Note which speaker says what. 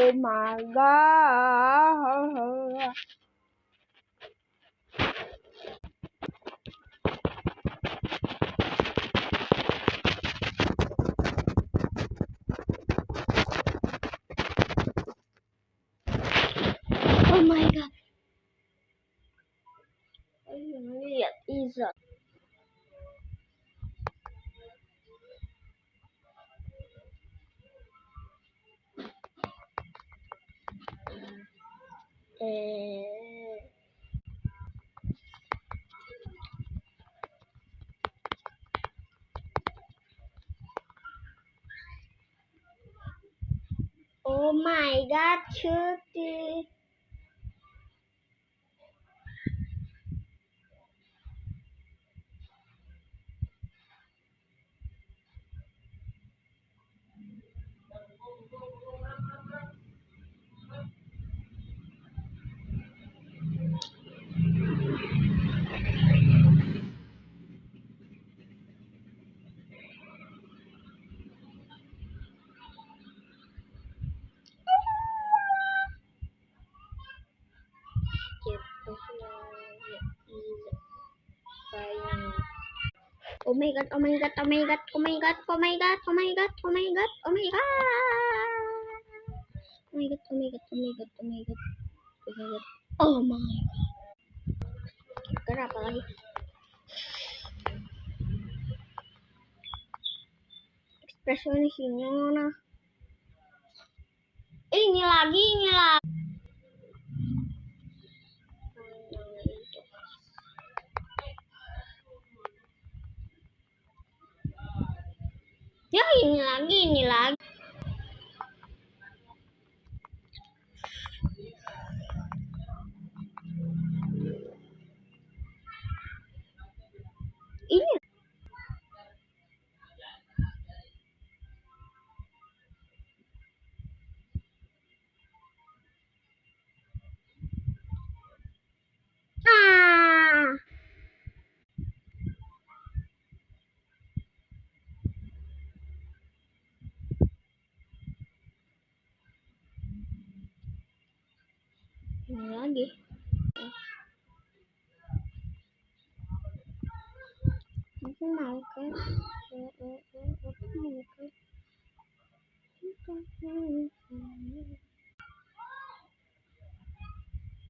Speaker 1: Oh my god. Oh my god. Lihat Iza. Oh my god, cutie. Oh my god, oh my god, oh my god, oh my god, oh my god, oh my god, oh my god, oh my god. Oh my god, oh my god, oh my god, oh my god, oh my god. Oh my god. Kenapa lagi? Ekspresinya mana? Ini lagi. Ya ini lagi. Ini. Ah. Ini lagi. Aku mau kan? Aku mau kan?